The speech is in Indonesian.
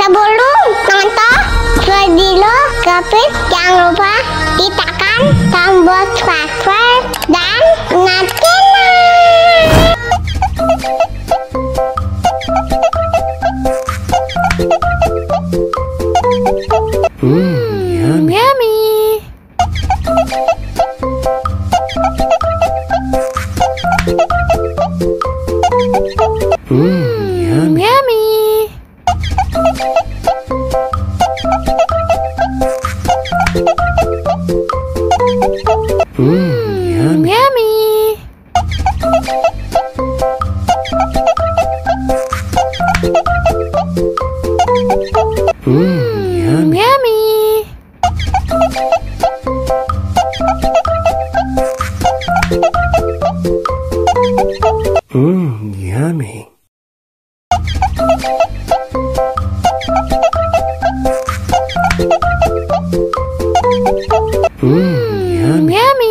Sebelum nonton video Gavin, jangan lupa ditekan tombol subscribe dan nyalakan. Yummy. Yummy. Yummy. Yummy. Yummy. Yummy.